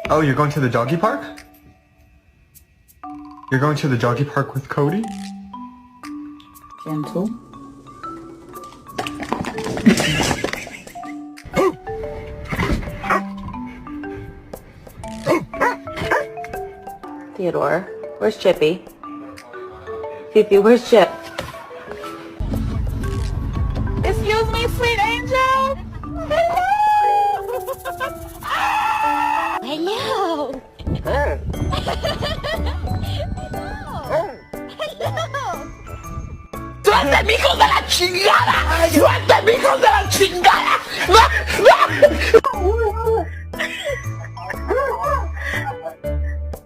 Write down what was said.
Oh, you're going to the doggy park? You're going to the doggy park with Cody? Gentle. Theodore, where's Chippy? Fifi, where's Chip? Excuse me, sweet angel? Hello. ¡Suéltame, hijos de la chingada! ¡Suéltame, hijos de la chingada!